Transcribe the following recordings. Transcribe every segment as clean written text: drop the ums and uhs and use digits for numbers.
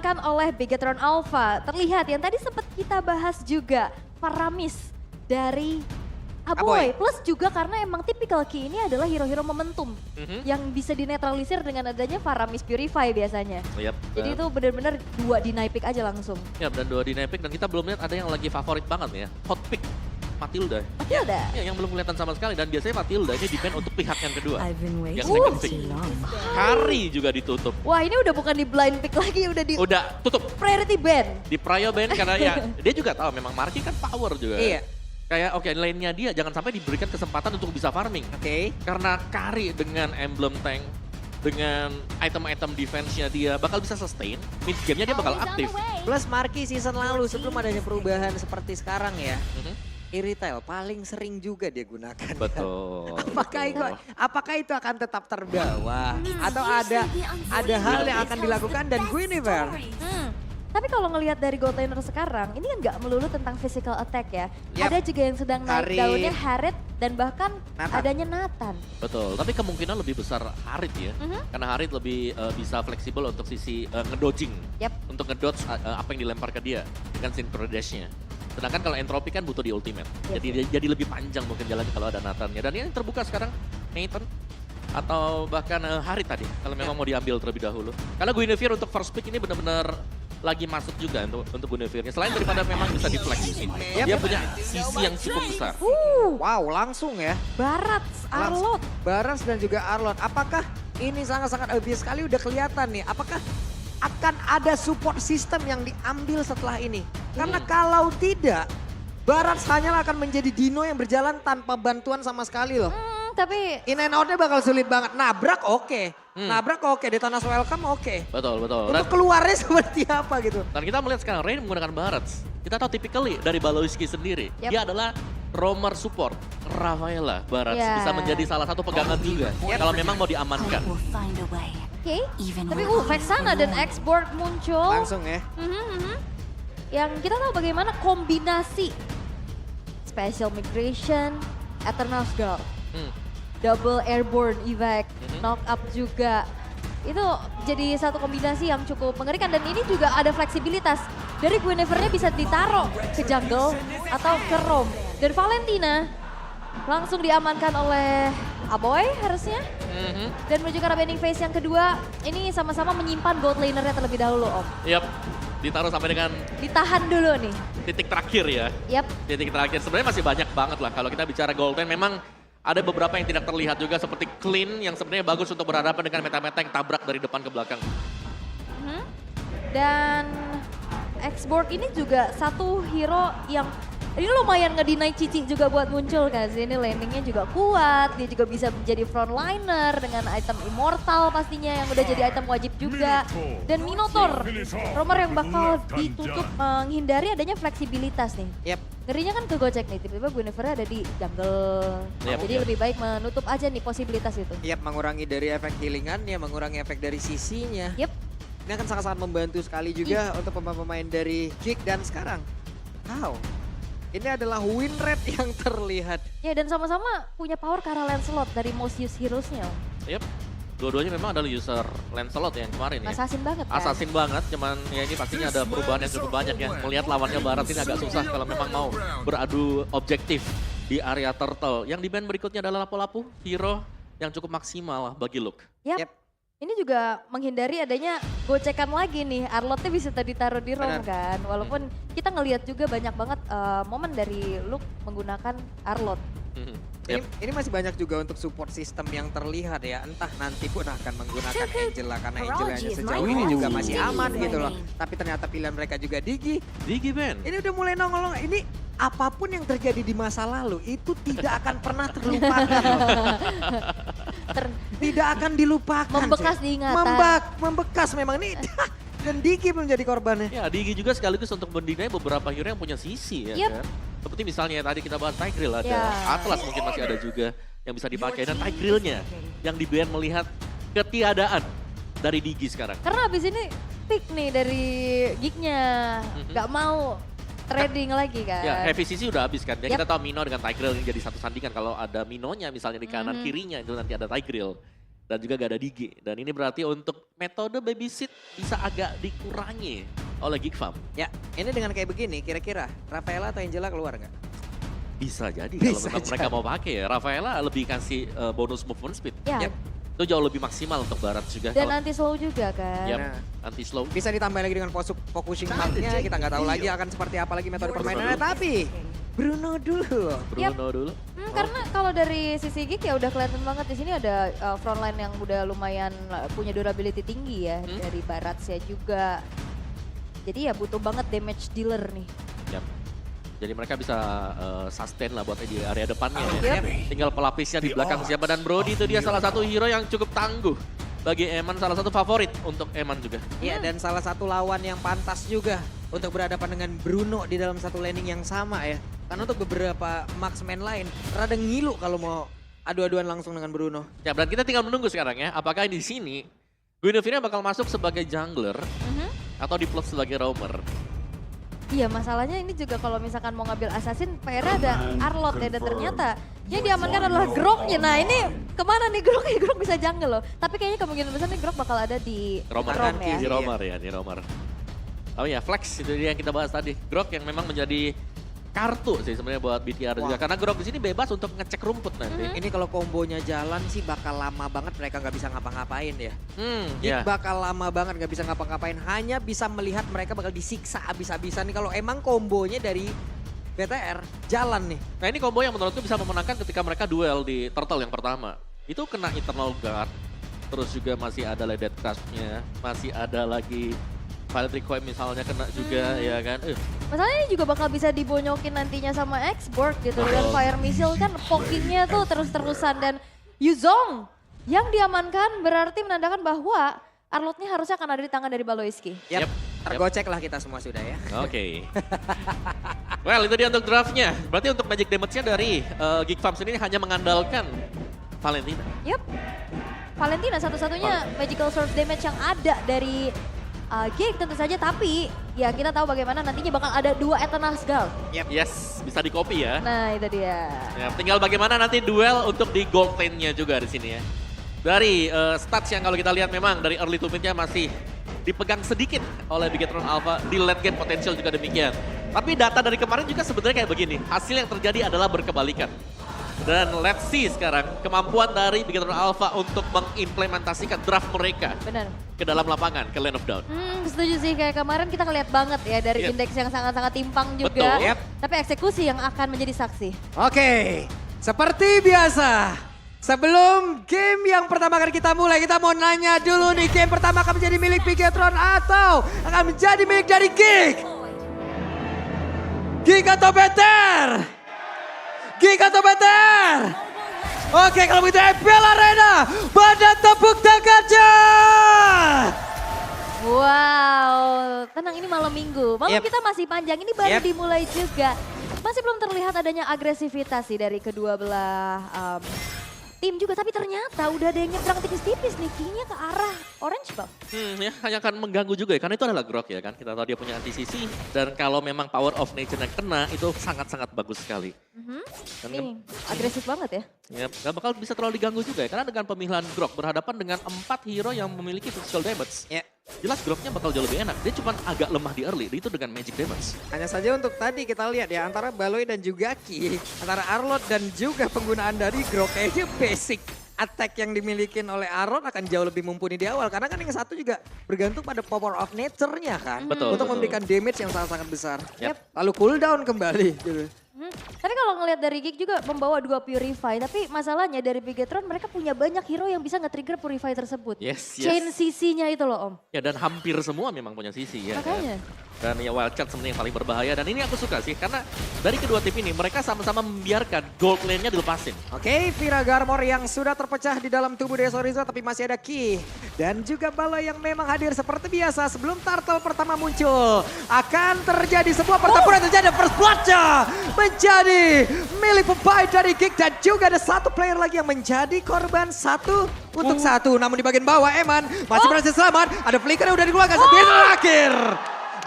diamankan oleh Bigetron Alpha. Terlihat yang tadi sempat kita bahas juga, Faramis dari Aboy. Plus juga karena emang typical key ini adalah hero-hero momentum yang bisa dinetralisir dengan adanya Faramis Purify biasanya. Jadi itu benar-benar 2 deny pick aja langsung. Ya, dan 2 deny pick dan kita belum lihat ada yang lagi favorit banget ya. Hot pick. Matilda. Matilda? Ya, yang belum kelihatan sama sekali dan biasanya Matilda ini depend untuk pihak yang kedua. Yang waiting second pick. Kari juga ditutup. Wah ini udah bukan di blind pick lagi, udah di tutup. priority ban. Di prio ban karena ya dia juga tahu memang Marky kan power juga. Iya. Kayak lane-nya dia jangan sampai diberikan kesempatan untuk bisa farming. Karena Kari dengan emblem tank, dengan item-item defense-nya dia bakal bisa sustain, mid game-nya dia bakal aktif. Plus Marky season lalu sebelum adanya perubahan seperti sekarang ya. Irritail paling sering juga dia gunakan. Betul. Apakah itu akan tetap terbawa atau ada hal yang akan dilakukan dan Guinevere? Tapi kalau ngelihat dari gold laner sekarang, ini kan nggak melulu tentang physical attack ya. Ada juga yang sedang naik daunnya Harith dan bahkan adanya Nathan. Betul, tapi kemungkinan lebih besar Harith ya. Karena Harith lebih bisa fleksibel untuk sisi ngedodging. Untuk ngedodge apa yang dilempar ke dia dengan synchro dash-nya. Sedangkan kalau Entropy kan butuh di ultimate. Jadi lebih panjang mungkin jalannya kalau ada Nathan-nya. Dan ini terbuka sekarang Nathan atau bahkan Harith tadi kalau memang mau diambil terlebih dahulu. Karena Guinevere untuk first pick ini benar-benar lagi masuk juga untuk Guinevere-nya. Selain daripada memang bisa di-flex di sini. Dia punya sisi yang cukup besar. Wow, langsung ya. Barats, Arlott. Barats dan juga Arlott. Apakah ini sangat-sangat obvious sekali udah kelihatan nih. Apakah akan ada support system yang diambil setelah ini? Karena kalau tidak, Barats hanyalah akan menjadi Dino yang berjalan tanpa bantuan sama sekali loh. Tapi in and out-nya bakal sulit banget. Nabrak oke. Nabrak oke, di Thanos welcome oke. Betul. Untuk keluarnya seperti apa gitu. Dan kita melihat sekarang Rain menggunakan Barats. Kita tahu typically dari Baloiski sendiri. Dia adalah roamer support. Rafaela Barats bisa menjadi salah satu pegangan juga. Kalau memang mau diamankan. Tapi Vexana dan X-Board muncul. Langsung ya. Yang kita tahu bagaimana kombinasi Special Migration, Eternal Guard. Double airborne evac, knock up juga. Itu jadi satu kombinasi yang cukup mengerikan dan ini juga ada fleksibilitas. Dari Guinevere-nya bisa ditaruh ke jungle atau ke roam. Dan Valentina langsung diamankan oleh Aboy harusnya. Dan menuju ke arah Bending Phase yang kedua, ini sama-sama menyimpan gold laner-nya terlebih dahulu Om. Ditaruh sampai dengan ditahan dulu nih. Titik terakhir ya. Titik terakhir. Sebenarnya masih banyak banget lah kalau kita bicara gold lane. Memang ada beberapa yang tidak terlihat juga seperti Clean yang sebenarnya bagus untuk berhadapan dengan meta-meta yang tabrak dari depan ke belakang. Dan X-Board ini juga satu hero yang ini lumayan ngedinai Cici juga buat muncul kan sih. Ini landingnya juga kuat, dia juga bisa menjadi frontliner dengan item Immortal pastinya yang udah jadi item wajib juga. Dan Minotaur, roamer yang bakal ditutup menghindari adanya fleksibilitas nih. Ngerinya kan kegocek nih, tiba-tiba Guinevere ada di jungle. Jadi lebih baik menutup aja nih posibilitas itu. Mengurangi dari efek healingannya, mengurangi efek dari sisinya. Ini akan sangat-sangat membantu sekali juga untuk pemain-pemain dari Kick dan sekarang. Ini adalah win rate yang terlihat. Ya dan sama-sama punya power ke arah Lancelot dari most used heroes-nya. Dua-duanya memang adalah user Lancelot yang kemarin ya. Assassin banget kan? Assassin banget, cuman ya ini pastinya ada perubahan yang cukup banyak ya. Melihat lawannya Barat ini agak susah kalau memang mau beradu objektif di area turtle. Yang di band berikutnya adalah Lapu-Lapu, hero yang cukup maksimal bagi Luke. Ini juga menghindari adanya gocekan lagi nih. Arlott-nya bisa tadi taruh di roam kan. Walaupun kita ngelihat juga banyak banget momen dari Luke menggunakan Arlott. Ini masih banyak juga untuk support system yang terlihat ya. Entah nanti pun akan menggunakan Angela karena Angela sejauh ini juga masih aman gitu loh. Tapi ternyata pilihan mereka juga Digi Ben. Ini udah mulai nongol. Ini apapun yang terjadi di masa lalu itu tidak akan pernah terlupakan. Tidak akan dilupakan. Membekas diingatan. Membekas memang ini. Dan Digi menjadi korbannya. Ya Digi juga sekaligus untuk mendinai beberapa hero yang punya sisi ya kan. Seperti misalnya tadi kita bahas Tigreal ada, Atlas mungkin masih ada juga yang bisa dipakai. Dan Tigreal-nya yang di-ban melihat ketiadaan dari Digi sekarang. Karena abis ini pick nih dari Geek-nya, gak mau trading lagi kan. Ya heavy sisi udah habis kan. Dan kita tahu Mino dengan Tigreal yang jadi satu sandingan. Kalau ada Minonya misalnya di kanan kirinya itu nanti ada Tigreal. Dan juga gak ada Digi. Dan ini berarti untuk metode babysit bisa agak dikurangi oleh Geek Farm. Ya, ini dengan kayak begini, kira-kira Rafaela atau Angela keluar nggak? Bisa jadi Bisa kalau memang mereka mau pakai ya. Rafaela lebih kasih bonus movement speed. Ya. Yep. Itu jauh lebih maksimal untuk Barat juga. Dan anti slow juga kan. Yep, Nah. anti slow. Bisa ditambah lagi dengan focusing marknya, kita nggak tahu lagi akan seperti apa lagi metode permainannya. Tapi Bruno dulu. Bruno dulu. Karena kalau dari sisi Geek ya udah kelihatan banget di sini ada frontline yang udah lumayan punya durability tinggi ya dari Baratsnya juga. Jadi ya butuh banget damage dealer nih. Yap. Jadi mereka bisa sustain lah buat di area depannya Yep. Tinggal pelapisnya di belakang siapa. Dan Brody itu dia salah satu hero yang cukup tangguh. Bagi Eman salah satu favorit untuk Eman juga. Iya, dan salah satu lawan yang pantas juga untuk berhadapan dengan Bruno di dalam satu laning yang sama ya. Karena untuk beberapa marksman lain, rada ngilu kalau mau adu-aduan langsung dengan Bruno. Ya, dan kita tinggal menunggu sekarang ya. Apakah di sini Guinevere bakal masuk sebagai jungler atau diplot sebagai roamer? Iya, masalahnya ini juga kalau misalkan mau ngambil assassin, PR ada Arlot ya, dan ternyata yang diamankan adalah Groknya. Nah ini kemana nih Grok? Grok bisa jungle loh. Tapi kayaknya kemungkinan besar nih Grok bakal ada di Roamer. Rom ya. Di roamer ya, di roamer. Oh ya, Flex itu dia yang kita bahas tadi. Grok yang memang menjadi kartu sih sebenarnya buat BTR juga. Karena Grok di sini bebas untuk ngecek rumput nanti. Ini kalau kombonya jalan sih bakal lama banget mereka nggak bisa ngapa-ngapain ya. Ya. Bakal lama banget nggak bisa ngapa-ngapain. Hanya bisa melihat mereka bakal disiksa abis-abisan nih kalau emang kombonya dari BTR jalan nih. Nah ini combo yang menurutku bisa memenangkan ketika mereka duel di Turtle yang pertama. Itu kena Eternal Guard, terus juga masih ada Ledet Crash-nya, masih ada lagi Violet Recoil misalnya kena juga ya kan. Masalahnya ini juga bakal bisa dibonyokin nantinya sama X-Borg gitu. Dan Fire Missile kan pokingnya tuh terus-terusan. Dan Yuzong yang diamankan berarti menandakan bahwa Arlotnya harusnya akan ada di tangan dari Baloiski. Yap. Tergocek lah kita semua sudah ya. Oke. Well itu dia untuk draftnya. Berarti untuk magic damage-nya dari Geek Farm sendiri hanya mengandalkan Valentina. Yep. Valentina satu-satunya magical source damage yang ada dari Geek tentu saja, tapi ya kita tahu bagaimana nantinya bakal ada 2 Eternal Skull. Yep. Yes, bisa di copy ya. Nah itu dia. Ya, tinggal bagaimana nanti duel untuk di gold lane-nya juga di sini ya. Dari stats yang kalau kita lihat memang dari early to mid-nya masih dipegang sedikit oleh Bigetron Alpha, di late game potential juga demikian. Tapi data dari kemarin juga sebenarnya kayak begini, hasil yang terjadi adalah berkebalikan. Dan let's see sekarang kemampuan dari Bigetron Alpha untuk mengimplementasikan draft mereka. Benar. Ke dalam lapangan, ke Land of Dawn. Setuju sih, kayak kemarin kita ngeliat banget ya dari indeks yang sangat-sangat timpang juga. Betul. Tapi eksekusi yang akan menjadi saksi. Oke, seperti biasa. Sebelum game yang pertama kali kita mulai, kita mau nanya dulu nih, game pertama akan menjadi milik Bigetron atau akan menjadi milik dari Geek? Geek atau Better? Geek atau Better? Oke, kalau begitu FPL Arena, pada tepuk tangannya. Wow, tenang ini malam minggu. Malam kita masih panjang, ini baru dimulai juga. Masih belum terlihat adanya agresivitas sih dari kedua belah tim juga, tapi ternyata udah ada yang nyebrang tipis-tipis nih, kayaknya ke arah Orange Ball. Ya hanya akan mengganggu juga ya, karena itu adalah Grok ya kan. Kita tahu dia punya anti-CC, dan kalau memang power of nature yang kena itu sangat-sangat bagus sekali. Nih, agresif banget ya. Ya, gak bakal bisa terlalu diganggu juga ya, karena dengan pemilihan Grok berhadapan dengan 4 hero yang memiliki physical damage. Jelas Groknya bakal jauh lebih enak, dia cuma agak lemah di early, itu dengan magic damage. Hanya saja untuk tadi kita lihat ya, antara Baloi dan juga Ki, antara Arlot dan juga penggunaan dari Grok, kayaknya basic attack yang dimiliki oleh Arlot akan jauh lebih mumpuni di awal. Karena kan yang satu juga bergantung pada power of nature-nya kan. Untuk memberikan damage yang sangat-sangat besar. Lalu cooldown kembali gitu. Tapi kalau ngelihat dari Geek juga membawa 2 Purify, tapi masalahnya dari Bigetron mereka punya banyak hero yang bisa nge-trigger Purify tersebut. Chain CC-nya itu loh Om. Ya dan hampir semua memang punya CC ya. Makanya. Dan ya Wildcard sebenarnya yang paling berbahaya, dan ini aku suka sih karena dari kedua tim ini mereka sama-sama membiarkan gold lane-nya dilepasin. Oke, Vira Garmor yang sudah terpecah di dalam tubuh Desoriza, tapi masih ada Ki. Dan juga Baloi yang memang hadir seperti biasa sebelum turtle pertama muncul. Akan terjadi sebuah pertempuran, terjadi first blood-nya menjadi milik pemain dari Geek. Dan juga ada satu player lagi yang menjadi korban 1 untuk 1. Namun di bagian bawah Eman masih berhasil selamat. Ada flicker yang udah dikeluarkan sampai terakhir.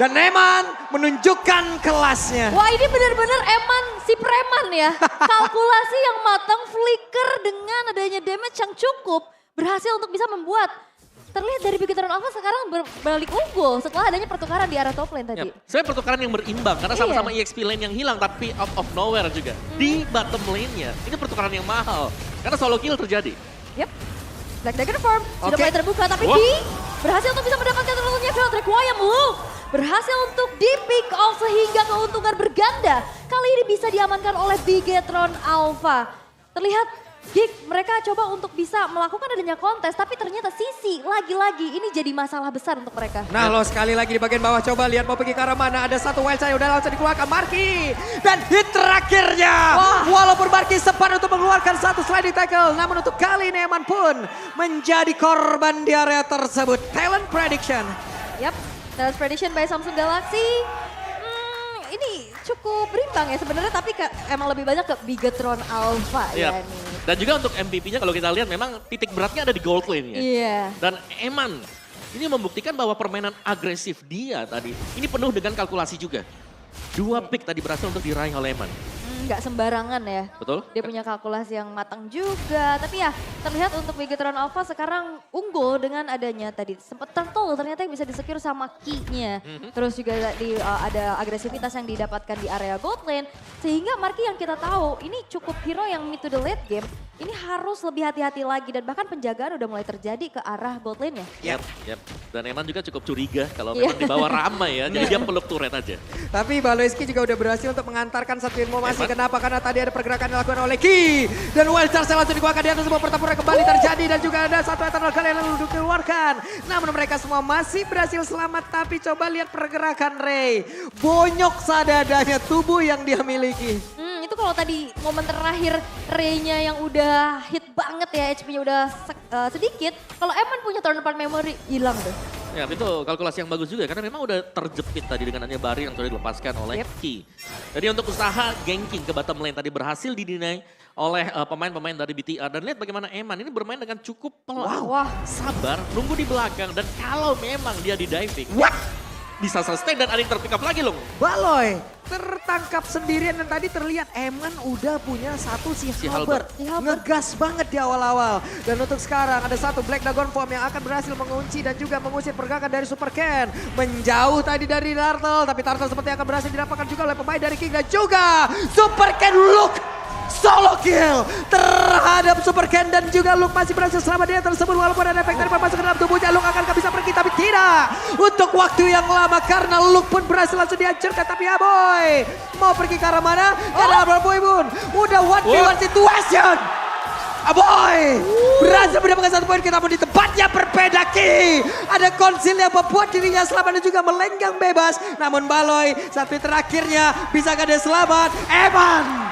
Dan Eman menunjukkan kelasnya. Wah ini benar-benar Eman si preman ya. Kalkulasi yang matang, flicker dengan adanya damage yang cukup. berhasil untuk bisa membuat terlihat dari Bigetron Alpha sekarang berbalik unggul setelah adanya pertukaran di arah top lane tadi. Sebenarnya pertukaran yang berimbang karena sama-sama EXP lane yang hilang tapi out of nowhere juga. Di bottom lane-nya ini pertukaran yang mahal karena solo kill terjadi. Yap, Black Dagger Farm sudah mulai terbuka tapi Di berhasil untuk bisa mendapatkan terlalunya field requiem. Luke berhasil untuk di pick off sehingga keuntungan berganda. Kali ini bisa diamankan oleh Bigetron Alpha. Terlihat Gig, mereka coba untuk bisa melakukan adanya kontes, tapi ternyata Sisi lagi-lagi ini jadi masalah besar untuk mereka. Nah lo sekali lagi di bagian bawah, coba lihat mau pergi ke arah mana. Ada satu wild saya udah langsung dikeluarkan Marky. Dan hit terakhirnya. Walaupun Marky sempat untuk mengeluarkan satu sliding tackle, namun untuk kali ini Eman pun menjadi korban di area tersebut. Talent prediction. Yap, talent prediction by Samsung Galaxy. Ini cukup berimbang ya sebenarnya, tapi emang lebih banyak ke Bigetron Alpha ya nih. Dan juga untuk MVP-nya kalau kita lihat memang titik beratnya ada di gold lane ya. Iya. Dan Eman ini membuktikan bahwa permainan agresif dia tadi ini penuh dengan kalkulasi juga. 2 pick tadi berhasil untuk diraih oleh Eman. Nggak sembarangan ya. Betul. Dia punya kalkulasi yang matang juga. Tapi ya terlihat untuk Bigetron Alpha sekarang unggul dengan adanya tadi. Sempat turtle ternyata yang bisa di-secure sama key-nya. Terus juga ada agresivitas yang didapatkan di area gold lane. Sehingga Marky yang kita tahu ini cukup hero yang mid to the late game. Ini harus lebih hati-hati lagi dan bahkan penjagaan udah mulai terjadi ke arah gold lane-nya. Yap. Dan Eman juga cukup curiga kalau memang dibawa ramai ya. Jadi dia peluk turret aja. Tapi Baloiski juga udah berhasil untuk mengantarkan satu informasi. Kenapa? Karena tadi ada pergerakan yang dilakukan oleh Ki. Dan Wild Charge langsung dikeluarkan di atas sebuah pertempuran kembali terjadi. Dan juga ada satu Eternal Guard yang lalu dikeluarkan. Namun mereka semua masih berhasil selamat. Tapi coba lihat pergerakan Ray. Bonyok sadadanya tubuh yang dia miliki. Itu kalau tadi momen terakhir Ray-nya yang udah hit banget ya, HP-nya udah sedikit. Kalau Eman punya turn apart memory, hilang deh. Ya itu kalkulasi yang bagus juga karena memang udah terjepit tadi dengan Bari yang sudah dilepaskan oleh Ki. Jadi untuk usaha ganking ke bottom lane tadi berhasil didinai oleh pemain-pemain dari BTR. Dan lihat bagaimana Eman ini bermain dengan cukup pelan. Sabar, nunggu di belakang dan kalau memang dia di diving. Bisa sustain dan ada yang terpick up lagi loh. Baloy tertangkap sendirian dan tadi terlihat Eman udah punya satu si Halberd. Ngegas banget di awal-awal. Dan untuk sekarang ada satu Black Dragon Form yang akan berhasil mengunci dan juga mengusir pergerakan dari Super Ken. Menjauh tadi dari Turtle, tapi Turtle seperti akan berhasil didapatkan juga oleh pemain dari King dan juga Super Ken Look. Solo kill terhadap Super Ken dan juga Luke masih berhasil selamat dia tersebut walaupun ada efek dari masuk ke dalam tubuhnya. Luke akan bisa pergi tapi tidak untuk waktu yang lama karena Luke pun berhasil langsung dihancurkan. Tapi Aboy mau pergi ke arah mana? Karena Aboy pun udah 1v1 situation. Aboy berhasil mendapatkan satu poin, kita pun di tempatnya berbeda. Ki ada konsil yang membuat dirinya selamat dan juga melenggang bebas. Namun Baloy sampai terakhirnya bisakah dia selamat? Eman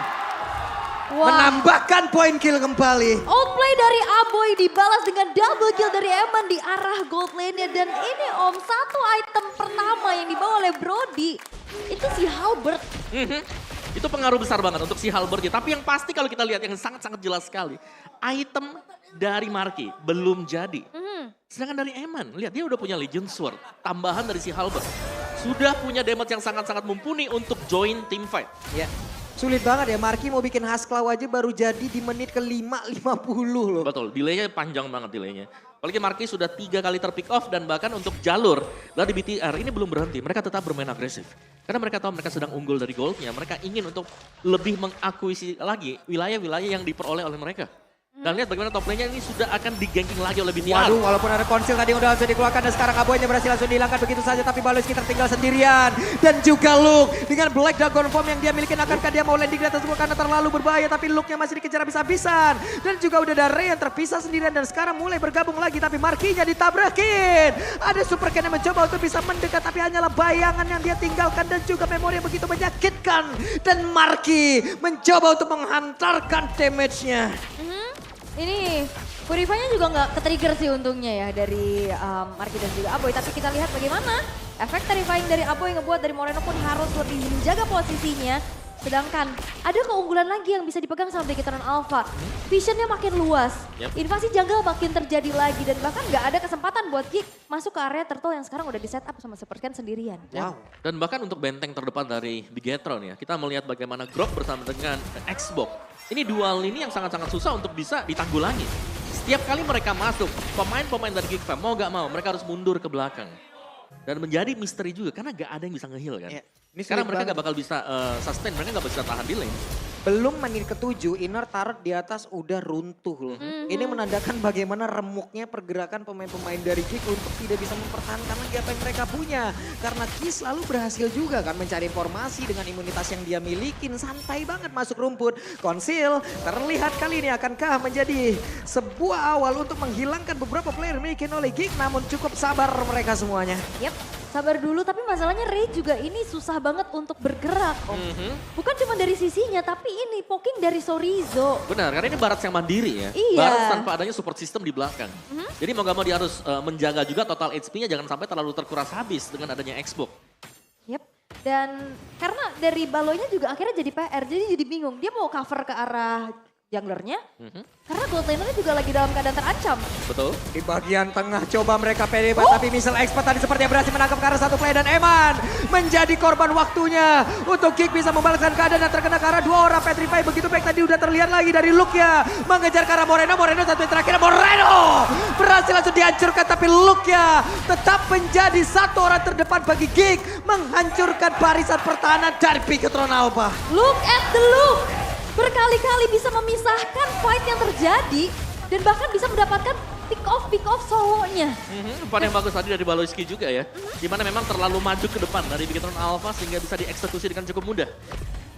menambahkan poin kill kembali. Outplay dari Aboy dibalas dengan double kill dari Eman di arah gold lane-nya. Dan ini Om, satu item pertama yang dibawa oleh Brody itu si Halberd. Itu pengaruh besar banget untuk si Halberd. Tapi yang pasti kalau kita lihat yang sangat-sangat jelas sekali. Item dari Marky belum jadi. Sedangkan dari Eman, lihat dia udah punya Legion Sword. Tambahan dari si Halberd. Sudah punya damage yang sangat-sangat mumpuni untuk join team fight. Ya. Sulit banget ya, Marky mau bikin Hasklaw aja baru jadi di menit ke-5.50 loh. Betul, delaynya panjang banget delaynya. Apalagi Marky sudah 3 kali terpick off dan bahkan untuk jalur dari BTR ini belum berhenti. Mereka tetap bermain agresif. Karena mereka tahu mereka sedang unggul dari goldnya. Mereka ingin untuk lebih mengakuisisi lagi wilayah-wilayah yang diperoleh oleh mereka. Dan lihat bagaimana top lane-nya ini sudah akan diganking lagi oleh BTR. Waduh, walaupun ada konsil tadi udah langsung dikeluarkan dan sekarang Aboynya berhasil langsung dihilangkan begitu saja. Tapi Baloiski tertinggal sendirian. Dan juga Luke dengan Black Dragon Form yang dia miliki. Akankah dia mau landing di atas karena terlalu berbahaya. Tapi Luke-nya masih dikejar habis-habisan. Dan juga udah ada Ray yang terpisah sendirian dan sekarang mulai bergabung lagi. Tapi Marky-nya ditabrakin. Ada Super Ken yang mencoba untuk bisa mendekat. Tapi hanyalah bayangan yang dia tinggalkan dan juga memori yang begitu menyakitkan. Dan Marky mencoba untuk menghantarkan damage-nya. Ini Purify-nya juga nggak ke-trigger sih untungnya ya dari Marky dan juga Aboy. Tapi kita lihat bagaimana efek terrifying dari Aboy ngebuat dari Moreno pun harus lebih menjaga posisinya. Sedangkan ada keunggulan lagi yang bisa dipegang sama Bigetron Alpha. Visionnya makin luas, invasi jungle makin terjadi lagi. Dan bahkan nggak ada kesempatan buat Geek masuk ke area turtle yang sekarang udah di setup sama Super Ken sendirian. Wow. Dan bahkan untuk benteng terdepan dari Bigetron ya, kita melihat bagaimana Grok bersama dengan Xbox. Ini dual ini yang sangat-sangat susah untuk bisa ditanggulangi. Setiap kali mereka masuk, pemain-pemain dari Geek Fam mau gak mau, mereka harus mundur ke belakang. Dan menjadi misteri juga, karena gak ada yang bisa nge-heal kan. Yeah. Karena mereka gak bakal bisa sustain, mereka gak bisa tahan di lane. Belum menit ke-7, inner turret di atas udah runtuh loh. Ini menandakan bagaimana remuknya pergerakan pemain-pemain dari Geek untuk tidak bisa mempertahankan lagi apa yang mereka punya. Karena Ki selalu berhasil juga kan mencari informasi dengan imunitas yang dia milikin. Santai banget masuk rumput. Konsil terlihat kali ini akankah menjadi sebuah awal untuk menghilangkan beberapa player dimiliki oleh Geek. Namun cukup sabar mereka semuanya. Yap. Sabar dulu, tapi masalahnya Ray juga ini susah banget untuk bergerak, Om. Bukan cuma dari sisinya, tapi ini poking dari Sorizo. Benar, karena ini Barat yang mandiri ya. Iya. Barat tanpa adanya support system di belakang. Jadi mau gak mau dia harus menjaga juga total HP-nya jangan sampai terlalu terkuras habis dengan adanya Xbox. Yap, dan karena dari Baloynya juga akhirnya jadi PR, jadi bingung. Dia mau cover ke arah junglernya, karena gold lanernya juga lagi dalam keadaan terancam. Betul. Di bagian tengah coba mereka pede, tapi missile expert tadi sepertinya berhasil menangkap ke arah satu player dan Eman menjadi korban waktunya untuk Geek bisa membalaskan keadaan dan terkena ke arah dua orang Petrify. Begitu baik tadi udah terlihat lagi dari Lukia mengejar ke arah Moreno satu yang terakhir Moreno berhasil langsung dihancurkan, tapi Lukia tetap menjadi satu orang terdepan bagi Geek menghancurkan barisan pertahanan dari Bigetron Alpha. Look at the look! Berkali-kali bisa memisahkan fight yang terjadi dan bahkan bisa mendapatkan pick off solonya. Umpan yang bagus tadi dari Baloyski juga ya. Dimana memang terlalu maju ke depan dari Bigetron Alpha sehingga bisa dieksekusi dengan cukup mudah.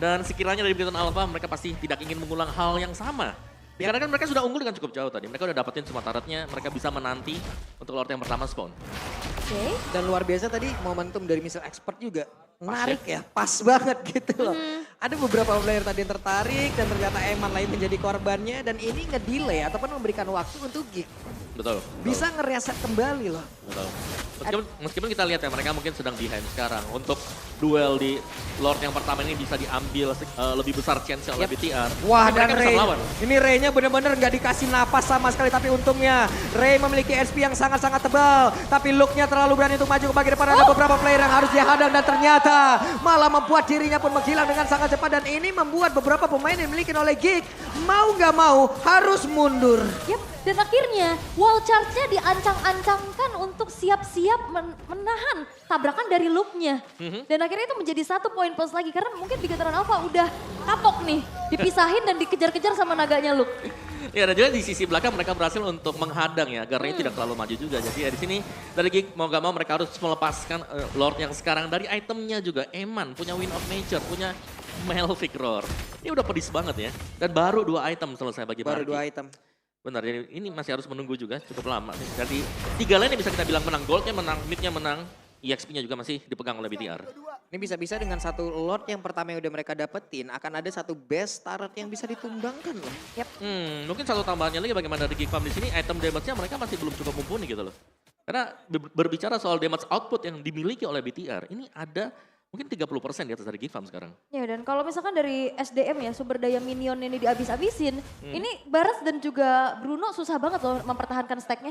Dan sekiranya dari Bigetron Alpha mereka pasti tidak ingin mengulang hal yang sama. Karena kan mereka sudah unggul dengan cukup jauh tadi. Mereka udah dapetin semua turretnya, mereka bisa menanti untuk Lord yang pertama spawn. Oke. Dan luar biasa tadi momentum dari missile expert juga. Menarik ya, pas banget gitu loh. Ada beberapa player tadi yang tertarik dan ternyata Eman lain menjadi korbannya. Dan ini ngedelay ataupun memberikan waktu untuk Geek. Betul. Bisa ngereset kembali loh. Betul. Meskipun kita lihat ya mereka mungkin sedang behind sekarang. Untuk duel di Lord yang pertama ini bisa diambil lebih besar chance oleh BTR. Wah, dan Ray, ini Ray-nya bener-bener nggak dikasih napas sama sekali. Tapi untungnya Ray memiliki SP yang sangat-sangat tebal. Tapi Luke-nya terlalu berani untuk maju ke bagian depan. Ada beberapa player yang harus dihadang dan ternyata malah membuat dirinya pun menghilang dengan sangat cepat. Dan ini membuat beberapa pemain yang dimiliki oleh Geek mau nggak mau harus mundur. Yap. Dan akhirnya wall charge-nya diancang-ancangkan untuk siap-siap menahan tabrakan dari Luke-nya. Dan akhirnya itu menjadi 1 poin plus lagi karena mungkin Bigetron Alpha udah kapok nih. Dipisahin dan dikejar-kejar sama naganya Luke. Ya, dan juga di sisi belakang mereka berhasil untuk menghadang ya, agar Ray tidak terlalu maju juga. Jadi ya di sini dari Geek mau gak mau mereka harus melepaskan Lord yang sekarang dari itemnya juga. Eman punya Wind of Nature, punya Melvic Roar. Ini udah pedis banget ya. Dan baru 2 item selesai bagi Marky. Baru 2 item. Benar, jadi ini masih harus menunggu juga cukup lama. Jadi 3 lane bisa kita bilang menang, goldnya menang, midnya menang, EXP-nya juga masih dipegang oleh BTR. Ini bisa-bisa dengan 1 Lord yang pertama yang udah mereka dapetin, akan ada 1 best turret yang bisa ditumbangkan loh. Yap. Mungkin satu tambahannya lagi bagaimana dari Geek Farm di sini, item damage-nya mereka masih belum cukup mumpuni gitu loh. Karena berbicara soal damage output yang dimiliki oleh BTR, ini ada mungkin 30% di atas dari Geek Farm sekarang. Ya, dan kalau misalkan dari SDM ya, sumber daya minion ini dihabis-habisin, ini Baras dan juga Bruno susah banget loh mempertahankan stack-nya.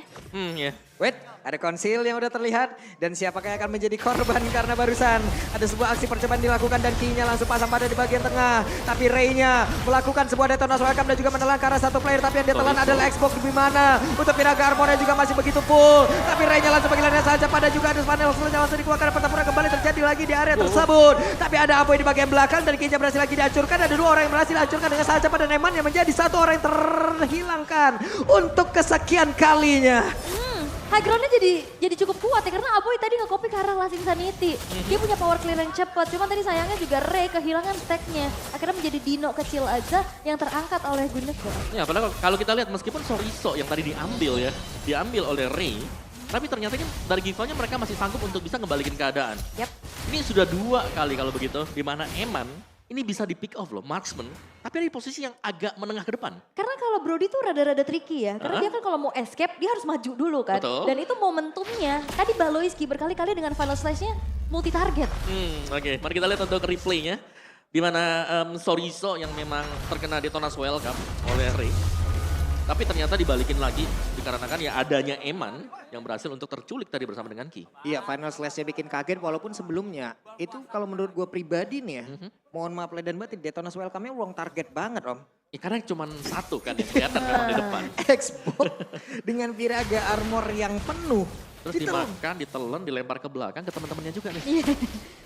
Ya. Wait, ada konsil yang udah terlihat dan siapakah yang akan menjadi korban karena barusan ada sebuah aksi percobaan dilakukan dan Ki-nya langsung pasang pada di bagian tengah. Tapi Ray-nya melakukan sebuah detonasi welcome dan juga menelan ke arah 1 player, tapi yang dia telan adalah Xbox di mana. Untuk Pinaga Armornya juga masih begitu full, tapi Ray-nya langsung panggilannya saja pada juga ada panel selanjutnya langsung dikeluarkan. Pertempuran kembali terjadi lagi di area tersebut. Tapi ada Apoy di bagian belakang dan Ki-nya berhasil lagi dihancurkan. Ada 2 orang yang berhasil dihancurkan dengan saja pada Neman yang menjadi 1 orang yang terhilangkan untuk kesekian kalinya. High ground-nya jadi cukup kuat ya karena Aboy tadi nge-copy ke arah Lasting Sanity. Dia punya power clear yang cepat, cuman tadi sayangnya juga Ray kehilangan stack-nya. Akhirnya menjadi Dino kecil aja yang terangkat oleh Gunneko. Ya, padahal kalau kita lihat meskipun Sorizo yang tadi diambil oleh Ray, tapi ternyata kan dari Giva-nya mereka masih sanggup untuk bisa ngebalikin keadaan. Yap. Ini sudah 2 kali kalau begitu, di mana Eman ini bisa di pick off loh, marksman, tapi dari posisi yang agak menengah ke depan. Karena kalau Brody tuh rada-rada tricky ya, karena dia kan kalau mau escape dia harus maju dulu kan. Betul. Dan itu momentumnya, tadi Baloyski berkali-kali dengan final slash-nya multi target. Oke, mari kita lihat untuk replaynya. Di mana Sorizo yang memang terkena detonasi welcome oleh Ray. Tapi ternyata dibalikin lagi dikarenakan ya adanya Eman yang berhasil untuk terculik tadi bersama dengan Ki. Iya, final slash-nya bikin kaget walaupun sebelumnya itu kalau menurut gue pribadi nih ya, mohon maaf dan batin, detonasi welcome-nya wrong target banget Om. Ya, karena cuma satu kan yang kelihatan memang di depan. Xbox dengan Viraga armor yang penuh. Terus dimakan, ditelan, dilempar ke belakang ke teman-temannya juga nih. Iya,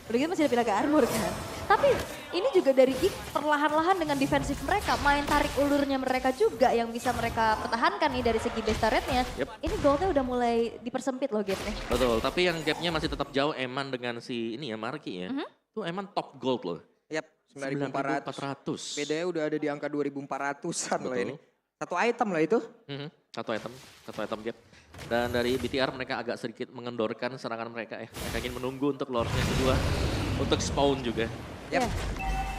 udah gitu masih ada Viraga Armor kan. Tapi ini juga dari Geek perlahan-lahan dengan defensif mereka, main tarik ulurnya mereka juga yang bisa mereka pertahankan nih dari segi base turretnya. Ini goldnya udah mulai dipersempit loh gapnya. Betul, tapi yang gapnya masih tetap jauh Eman dengan si ini ya Marky ya. Tuh Eman top gold loh. Yap, 9.400. Bedanya udah ada di angka 2.400-an loh ini. Satu item lah itu. Satu item gap. Dan dari BTR mereka agak sedikit mengendorkan serangan mereka ya. Mereka ingin menunggu untuk lordnya kedua, untuk spawn juga. Yap.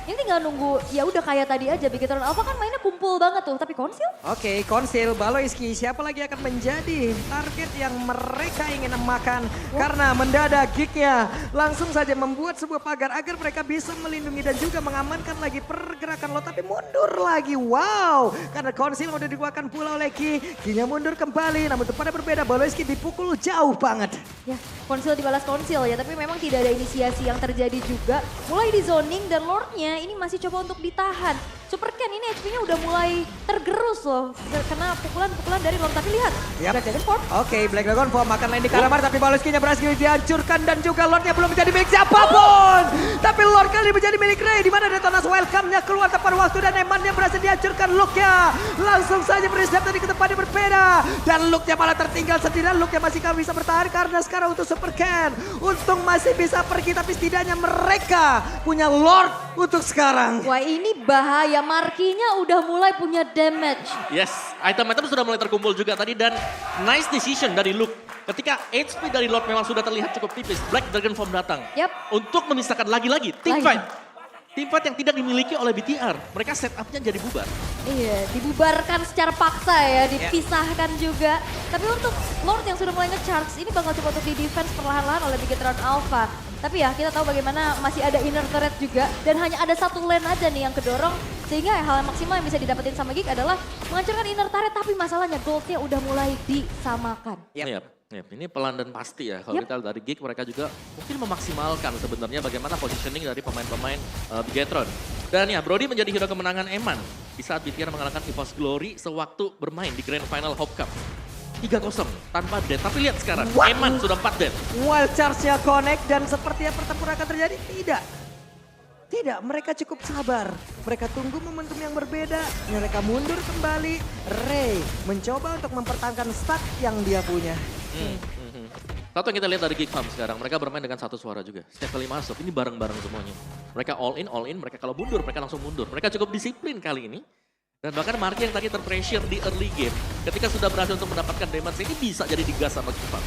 Ini tinggal nunggu, ya udah kayak tadi aja Bigetron Alpha kan mainnya kumpul banget tuh, tapi Konsil? Oke, Konsil, Baloyski, siapa lagi akan menjadi target yang mereka ingin makan? Karena mendadak Geeknya langsung saja membuat sebuah pagar agar mereka bisa melindungi dan juga mengamankan lagi pergerakan lo, tapi mundur lagi, wow! Karena Konsil udah dikeluarkan pula oleh Ki-nya mundur kembali, namun pada berbeda Baloyski dipukul jauh banget. Ya, Konsil dibalas Konsil ya, tapi memang tidak ada inisiasi yang terjadi juga. Mulai di zoning dan lordnya ini masih coba untuk ditahan. Super Ken ini HP-nya udah mulai tergerus loh. Kena pukulan-pukulan dari Lord. Tapi lihat, Black Dragon Form. Oke, Black Dragon Form akan lain di Karamar. Tapi Baloyski-nya berhasil dihancurkan. Dan juga Lordnya belum menjadi milik siapapun. Tapi Lord kali ini menjadi milik Ray. Dimana Detonas welcome-nya keluar tepat waktu. Dan Eman-nya berhasil dihancurkan. Look-nya langsung saja beristirahat tadi ke tempat yang berbeda. Dan Look-nya malah tertinggal sendirian. Look-nya masih bisa bertahan. Karena sekarang untuk Super Ken. Untung masih bisa pergi. Tapi setidaknya mereka punya Lord untuk sekarang. Wah, ini bahaya. Markinya udah mulai punya damage. Yes, item-item sudah mulai terkumpul juga tadi dan nice decision dari Luke. Ketika HP dari Lord memang sudah terlihat cukup tipis, Black Dragon Form datang. Untuk memisahkan lagi-lagi team fight. Team fight yang tidak dimiliki oleh BTR. Mereka setupnya jadi bubar. Iya, dibubarkan secara paksa ya, dipisahkan juga. Tapi untuk Lord yang sudah mulai nge-charge, ini bakal coba untuk di-defense perlahan-lahan oleh Bigetron Alpha. Tapi ya kita tahu bagaimana masih ada inner turret juga dan hanya ada satu lane aja nih yang kedorong. Sehingga hal yang maksimal yang bisa didapetin sama Geek adalah menghancurkan inner turret tapi masalahnya goldnya udah mulai disamakan. Ini pelan dan pasti ya. Kalau kita dari Geek mereka juga mungkin memaksimalkan sebenarnya bagaimana positioning dari pemain-pemain Bigetron. Dan ya Brody menjadi hero kemenangan Eman di saat BTR mengalahkan EVOS Glory sewaktu bermain di Grand Final Hope Cup. 3-0 tanpa dead. Tapi lihat sekarang, Eman sudah 4 dead. Wild charge-nya connect dan sepertinya pertempuran akan terjadi. Tidak, mereka cukup sabar. Mereka tunggu momentum yang berbeda. Mereka mundur kembali. Ray mencoba untuk mempertahankan stack yang dia punya. Satu yang kita lihat dari Geek Farm sekarang, mereka bermain dengan satu suara juga. Setiap kali masuk, ini bareng-bareng semuanya. Mereka all in, mereka kalau mundur, mereka langsung mundur. Mereka cukup disiplin kali ini. Dan bahkan Marky yang tadi terpressure di early game, ketika sudah berhasil untuk mendapatkan damage, ini bisa jadi digas sama Geek Farm.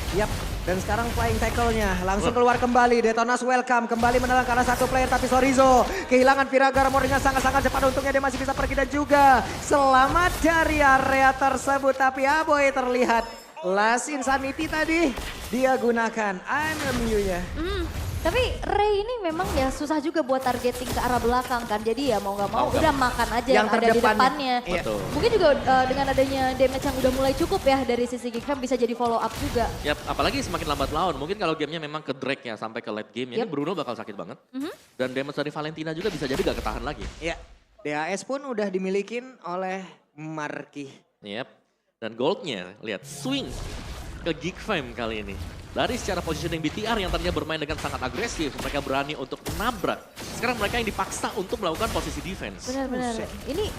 Dan sekarang flying tackle-nya langsung keluar kembali. Detonas welcome, kembali menelan karena satu player, tapi Sorizo kehilangan Viraga armor dengan sangat-sangat cepat. Untungnya dia masih bisa pergi dan juga selamat dari area tersebut. Tapi Aboy terlihat last insanity tadi dia gunakan MMU-nya. Tapi Ray ini memang ya susah juga buat targeting ke arah belakang kan. Jadi ya mau gak mau udah makan aja yang ada di depannya. Betul. Mungkin juga dengan adanya damage yang udah mulai cukup ya dari sisi Geek Farm bisa jadi follow up juga. Apalagi semakin lambat lawan. Mungkin kalau gamenya memang ke drag ya sampai ke late game, ini Bruno bakal sakit banget. Dan damage dari Valentina juga bisa jadi gak ketahan lagi. DAS pun udah dimilikin oleh Marky. Dan goldnya lihat swing ke Geek Fam kali ini. Dari secara positioning BTR yang tadinya bermain dengan sangat agresif, mereka berani untuk menabrak. Sekarang mereka yang dipaksa untuk melakukan posisi defense. Benar-benar.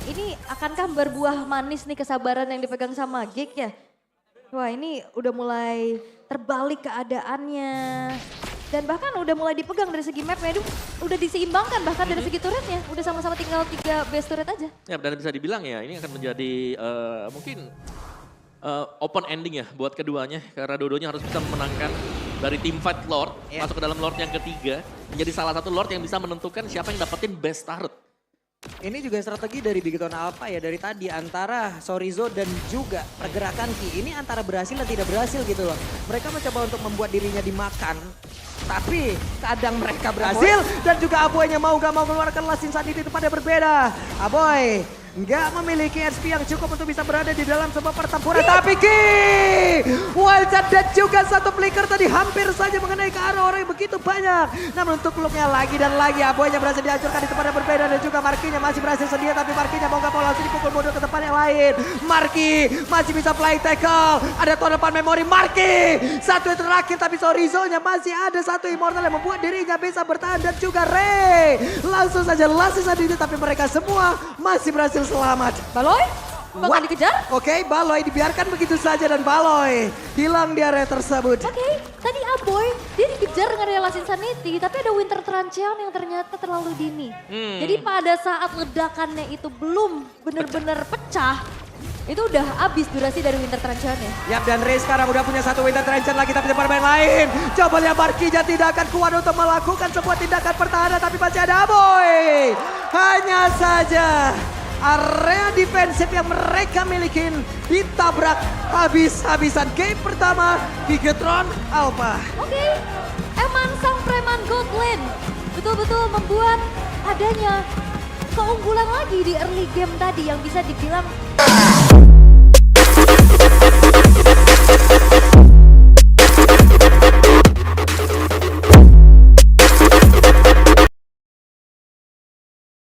Ini akankah berbuah manis nih kesabaran yang dipegang sama Geek ya? Wah ini udah mulai terbalik keadaannya. Dan bahkan udah mulai dipegang dari segi mapnya, udah diseimbangkan bahkan dari segi turretnya. Udah sama-sama tinggal 3 base turret aja. Dan bisa dibilang ya ini akan menjadi mungkin open ending ya buat keduanya. Karena dua-duanya harus bisa memenangkan dari team fight Lord. Masuk ke dalam Lord yang ketiga. Menjadi salah satu Lord yang bisa menentukan siapa yang dapetin best turret. Ini juga strategi dari Bigetron Alpha ya dari tadi antara Sorizo dan juga pergerakan Ki. Ini antara berhasil dan tidak berhasil gitu loh. Mereka mencoba untuk membuat dirinya dimakan. Tapi kadang mereka berhasil dan juga Aboynya mau gak mau mengeluarkan last insanity itu pada berbeda. Aboy nggak memiliki SP yang cukup untuk bisa berada di dalam sebuah pertempuran. Tapi Ki, Wildcat dan juga satu flicker tadi hampir saja mengenai ke arah orang yang begitu banyak. Namun untuk looknya lagi dan lagi, Aboynya berhasil dihancurkan di tempat yang berbeda dan juga Markinya masih berhasil sedia. Tapi Markinya mau nggak mau langsung dipukul mundur ke tempat yang lain. Marki masih bisa flying tackle. Ada tuan depan memori Marki. Satu yang terakhir tapi Sorizo-nya masih ada satu immortal yang membuat dirinya bisa bertahan. Dan juga Ray. Langsung saja last sisa diri tapi mereka semua masih berhasil selamat. Baloy? Bakal dikejar? Oke, Baloy dibiarkan begitu saja dan Baloy hilang di area tersebut. Oke, tadi Aboy dia dikejar dengan Real Insanity tapi ada Winter Trancheon yang ternyata terlalu dini. Jadi pada saat ledakannya itu belum benar-benar pecah, itu udah habis durasi dari Winter Trancheon-nya. Yap, dan Ray sekarang udah punya satu Winter Trancheon lagi tapi depan main lain. Coba lihat Markinya tidak akan kuat untuk melakukan sebuah tindakan pertahanan tapi masih ada Aboy. Hanya saja area defensif yang mereka miliki ditabrak habis-habisan. Game pertama Bigetron Alpha. Oke, Eman sang preman Goldlane betul-betul membuat adanya keunggulan lagi di early game tadi yang bisa dibilang